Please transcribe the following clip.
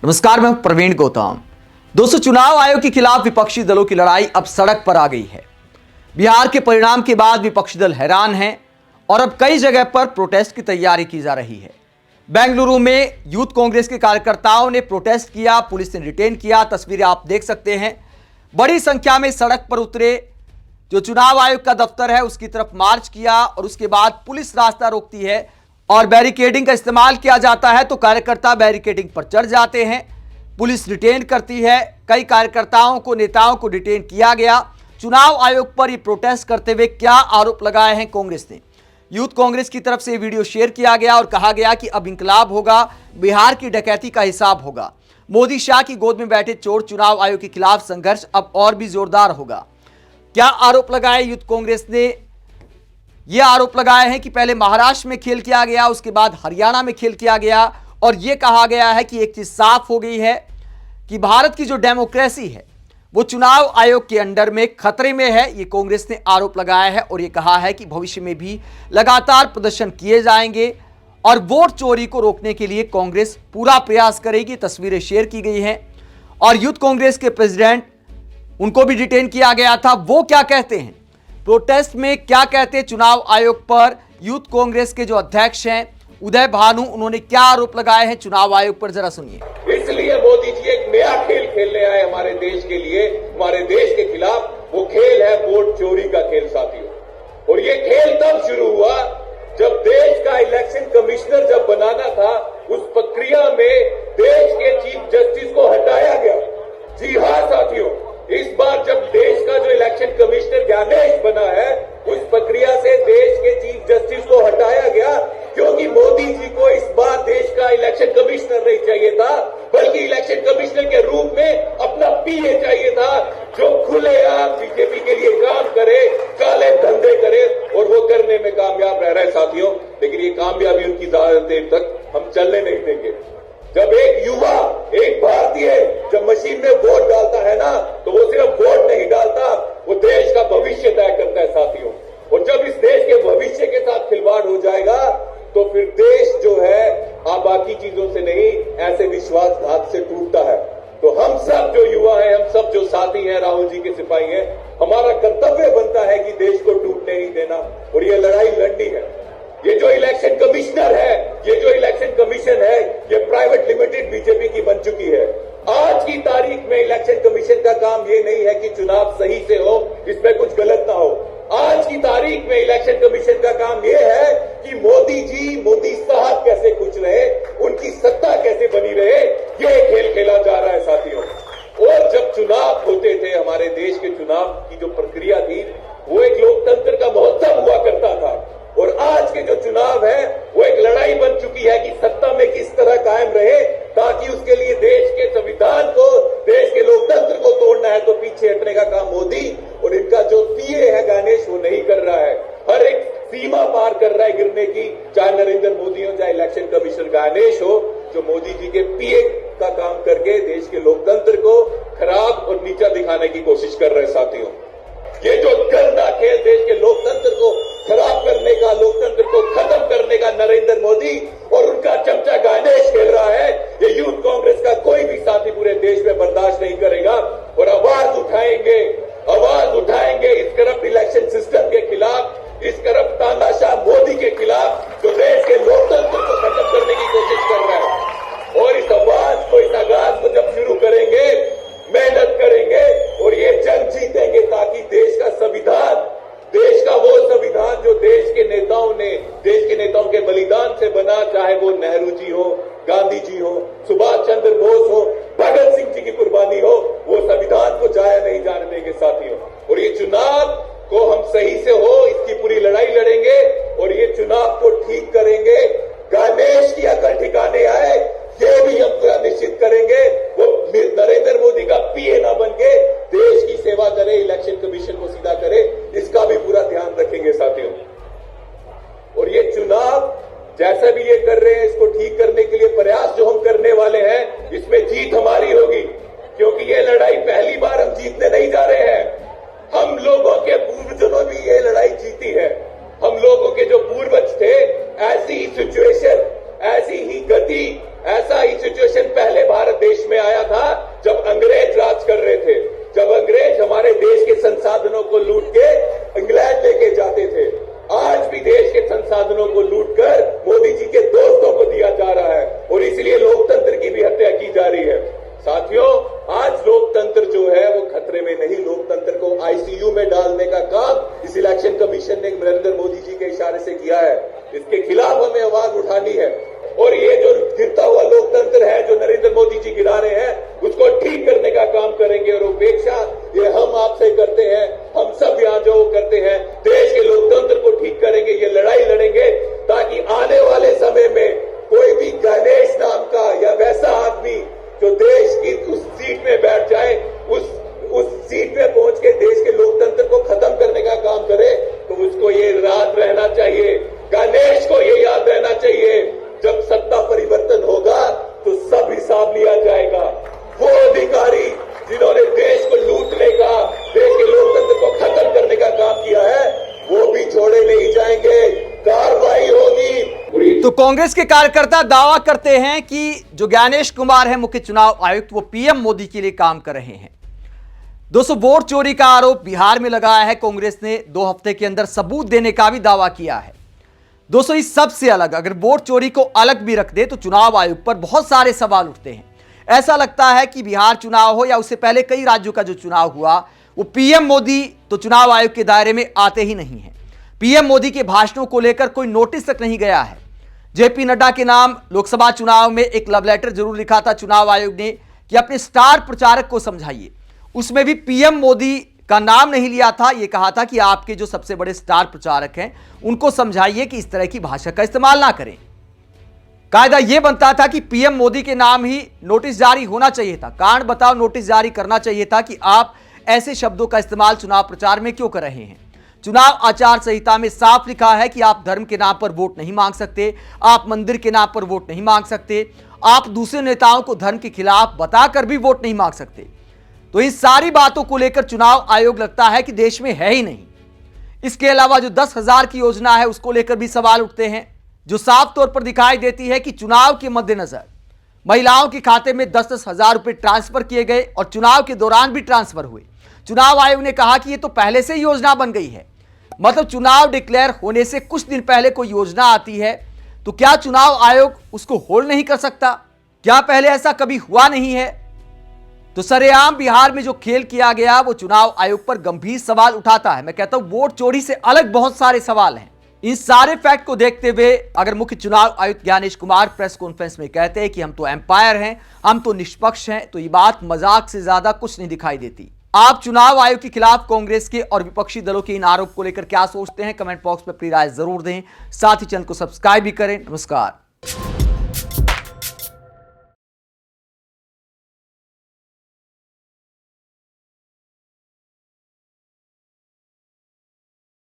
नमस्कार, मैं प्रवीण गौतम। दोस्तों, चुनाव आयोग के खिलाफ विपक्षी दलों की लड़ाई अब सड़क पर आ गई है। बिहार के परिणाम के बाद विपक्षी दल हैरान हैं और अब कई जगह पर प्रोटेस्ट की तैयारी की जा रही है। बेंगलुरु में यूथ कांग्रेस के कार्यकर्ताओं ने प्रोटेस्ट किया, पुलिस ने डिटेन किया। तस्वीरें आप देख सकते हैं। बड़ी संख्या में सड़क पर उतरे, जो चुनाव आयोग का दफ्तर है उसकी तरफ मार्च किया और उसके बाद पुलिस रास्ता रोकती है और बैरिकेडिंग का इस्तेमाल किया जाता है, तो कार्यकर्ता बैरिकेडिंग पर चढ़ जाते हैं। पुलिस डिटेन करती है। कई कार्यकर्ताओं को, नेताओं को डिटेन किया गया। चुनाव आयोग पर यह प्रोटेस्ट करते हुए क्या आरोप लगाए हैं कांग्रेस ने। यूथ कांग्रेस की तरफ से वीडियो शेयर किया गया और कहा गया कि अब इंकलाब होगा, बिहार की डकैती का हिसाब होगा। मोदी शाह की गोद में बैठे चोर। चुनाव आयोग के खिलाफ संघर्ष अब और भी जोरदार होगा। क्या आरोप लगाए यूथ कांग्रेस ने? यह आरोप लगाए हैं कि पहले महाराष्ट्र में खेल किया गया, उसके बाद हरियाणा में खेल किया गया और यह कहा गया है कि एक चीज साफ हो गई है कि भारत की जो डेमोक्रेसी है वो चुनाव आयोग के अंडर में खतरे में है। ये कांग्रेस ने आरोप लगाया है और यह कहा है कि भविष्य में भी लगातार प्रदर्शन किए जाएंगे और वोट चोरी को रोकने के लिए कांग्रेस पूरा प्रयास करेगी। तस्वीरें शेयर की गई हैं और यूथ कांग्रेस के प्रेसिडेंट, उनको भी डिटेन किया गया था। वो क्या कहते हैं, प्रोटेस्ट में क्या कहते हैं चुनाव आयोग पर, यूथ कांग्रेस के जो अध्यक्ष हैं उदय भानु, उन्होंने क्या आरोप लगाए हैं चुनाव आयोग पर, जरा सुनिए। इसलिए मोदी जी एक नया खेल खेलने आए हमारे देश के लिए, हमारे देश के खिलाफ। वो खेल है वोट चोरी का खेल, साथियों। और ये खेल तब शुरू हुआ जब देश का इलेक्शन कमिश्नर जब बनाना था, उस प्रक्रिया में देश के चीफ जस्टिस को हटाया गया। जी हां साथियों, इस बार जब देश का जो इलेक्शन कमिश्नर ज्ञानेश बना है, उस प्रक्रिया से देश के चीफ जस्टिस को हटाया गया, क्योंकि मोदी जी को इस बार देश का इलेक्शन कमिश्नर नहीं चाहिए था, बल्कि इलेक्शन कमिश्नर के रूप में अपना पीए चाहिए था, जो खुलेआम बीजेपी के लिए काम करे, काले धंधे करे, और वो करने में कामयाब रह रहे साथियों। लेकिन ये कामयाबी उनकी ज्यादा देर तक हम चलने नहीं देंगे। जब एक युवा, एक भारतीय जब मशीन में वोट डालता है ना, तो वो सिर्फ वोट नहीं डालता, वो देश का भविष्य तय करता है साथियों। और जब इस देश के भविष्य के साथ खिलवाड़ हो जाएगा, तो फिर देश जो है बाकी चीजों से नहीं, ऐसे विश्वासघात से टूटता है। तो हम सब जो युवा हैं, हम सब जो साथी हैं, राहुल जी के सिपाही हैं, हमारा कर्तव्य बनता है कि देश को टूटने नहीं देना और ये लड़ाई लड़नी है। ये जो इलेक्शन कमिश्नर है, ये जो इलेक्शन कमीशन है, ये प्राइवेट लिमिटेड बीजेपी की बन चुकी है। आज की तारीख में इलेक्शन कमीशन का काम ये नहीं है कि चुनाव सही से हो, इसमें कुछ गलत ना हो। आज की तारीख में इलेक्शन कमीशन का काम ये है कि मोदी जी, मोदी साहब कैसे खुश रहे, उनकी सत्ता कैसे बनी रहे, ये खेल खेला जा रहा है साथियों। और जब चुनाव होते थे, हमारे देश के चुनाव की जो प्रक्रिया थी, वो एक लोकतंत्र का महोत्सव हुआ करता था। और आज के जो चुनाव है वो एक लड़ाई बन चुकी है कि सत्ता में किस तरह कायम रहे, ताकि उसके लिए देश के संविधान को, देश के लोकतंत्र को तोड़ना है तो पीछे हटने का काम मोदी और इनका जो पीए है गणेश, वो नहीं कर रहा है। हर एक सीमा पार कर रहा है गिरने की, चाहे नरेंद्र मोदी हो, चाहे इलेक्शन कमिश्नर गणेश हो, जो मोदी जी के पीए का काम करके देश के लोकतंत्र को खराब और नीचा दिखाने की कोशिश कर रहे साथियों। ये जो गंदा खेल देश के लोकतंत्र को खराब करने का, लोकतंत्र को खत्म करने का नरेंद्र मोदी और उनका चमचा गणेश खेल रहा है, ये यूथ कांग्रेस का कोई भी साथी पूरे देश में बर्दाश्त नहीं करेगा। और आवाज उठाएंगे इस करप्ट इलेक्शन सिस्टम के खिलाफ, इस करप्ट तानाशाह मोदी के खिलाफ, जो देश के लोकतंत्र को खत्म करने की कोशिश कर रहा है। और इस आवाज को, इस आगाज को जब शुरू करेंगे, मेहनत करेंगे और ये जंग जीतेंगे, ताकि देश का संविधान, देश का वो संविधान जो देश के नेताओं के बलिदान से बना, चाहे वो नेहरू जी हो, गांधी जी हो, सुभाष चंद्र बोस हो, भगत सिंह जी की कुर्बानी हो, वो संविधान को जाया नहीं जाने देंगे साथियों। और ये चुनाव को हम सही से हो, इसकी पूरी लड़ाई लड़ेंगे। देश में आया था जब अंग्रेज राज कर रहे थे, जब अंग्रेज हमारे देश के संसाधनों को लूट के इंग्लैंड लेके जाते थे। आज भी देश के संसाधनों को लूटकर मोदी जी के दोस्तों को दिया जा रहा है और इसलिए लोकतंत्र की भी हत्या की जा रही है। साथियों, आज लोकतंत्र जो है वो खतरे में नहीं, लोकतंत्र को आईसीयू में डालने का काम इस इलेक्शन कमीशन ने नरेंद्र मोदी जी के इशारे से किया है। इसके खिलाफ हमें आवाज उठानी है और ये जो गिरता हुआ लोकतंत्र है जो नरेंद्र मोदी जी गिरा रहे हैं उसको ठीक करने का काम करेंगे। और उपेक्षा ये हम आपसे करते हैं, हम सब यहाँ जो करते हैं, देश के लोकतंत्र को ठीक करेंगे, ये लड़ाई लड़ेंगे ताकि आने वाले समय में कोई भी गणेश नाम का या वैसा आदमी जो देश की उस सीट में बैठ जाए, उस सीट में पहुंच के देश के लोकतंत्र को खत्म करने का काम करे, तो उसको ये याद रहना चाहिए, गणेश को ये याद रहना चाहिए, जब सत्ता परिवर्तन होगा तो सब हिसाब लिया जाएगा। वो अधिकारी जिन्होंने देश को लूटने का, देश के लोकतंत्र को खत्म करने का काम किया है, वो भी छोड़े नहीं जाएंगे, कार्रवाई होगी। तो कांग्रेस के कार्यकर्ता दावा करते हैं कि जो ज्ञानेश कुमार है मुख्य चुनाव आयुक्त, वो पीएम मोदी के लिए काम कर रहे हैं। 200 वोट चोरी का आरोप बिहार में लगाया है कांग्रेस ने, 2 हफ्ते के अंदर सबूत देने का भी दावा किया है। 200 इस सबसे अलग, अगर वोट चोरी को अलग भी रख दे तो चुनाव आयोग पर बहुत सारे सवाल उठते हैं। ऐसा लगता है कि बिहार चुनाव हो या उससे पहले कई राज्यों का जो चुनाव हुआ, वो पीएम मोदी तो चुनाव आयोग के दायरे में आते ही नहीं है। पीएम मोदी के भाषणों को लेकर कोई नोटिस तक नहीं गया है। जेपी नड्डा के नाम लोकसभा चुनाव में एक लव लेटर जरूर लिखा था चुनाव आयोग ने कि अपने स्टार प्रचारक को समझाइए, उसमें भी पीएम मोदी का नाम नहीं लिया था। यह कहा था कि आपके जो सबसे बड़े स्टार प्रचारक हैं उनको समझाइए कि इस तरह की भाषा का इस्तेमाल ना करें। कायदा यह बनता था कि पीएम मोदी के नाम ही नोटिस जारी होना चाहिए था, कांड बताओ नोटिस जारी करना चाहिए था कि आप ऐसे शब्दों का इस्तेमाल चुनाव प्रचार में क्यों कर रहे हैं। चुनाव आचार संहिता में साफ लिखा है कि आप धर्म के नाम पर वोट नहीं मांग सकते, आप मंदिर के नाम पर वोट नहीं मांग सकते, आप दूसरे नेताओं को धर्म के खिलाफ बताकर भी वोट नहीं मांग सकते। तो इन सारी बातों को लेकर चुनाव आयोग लगता है कि देश में है ही नहीं। इसके अलावा जो 10,000 की योजना है उसको लेकर भी सवाल उठते हैं, जो साफ तौर पर दिखाई देती है कि चुनाव के मद्देनजर महिलाओं के खाते में 10-10 हजार रुपए ट्रांसफर किए गए और चुनाव के दौरान भी ट्रांसफर हुए। चुनाव आयोग ने कहा कि यह तो पहले से ही योजना बन गई है, मतलब चुनाव डिक्लेयर होने से कुछ दिन पहले कोई योजना आती है तो क्या चुनाव आयोग उसको होल्ड नहीं कर सकता? क्या पहले ऐसा कभी हुआ नहीं है? तो सरेआम बिहार में जो खेल किया गया वो चुनाव आयोग पर गंभीर सवाल उठाता है। मैं कहता हूं वोट चोरी से अलग बहुत सारे सवाल हैं। इन सारे फैक्ट को देखते हुए अगर मुख्य चुनाव आयुक्त ज्ञानेश कुमार प्रेस कॉन्फ्रेंस में कहते हैं कि हम तो एम्पायर हैं, हम तो निष्पक्ष हैं, तो ये बात मजाक से ज्यादा कुछ नहीं दिखाई देती। आप चुनाव आयोग के खिलाफ कांग्रेस के और विपक्षी दलों के इन आरोप को लेकर क्या सोचते हैं? कमेंट बॉक्स में अपनी राय जरूर दें, साथ ही चैनल को सब्सक्राइब भी करें। नमस्कार।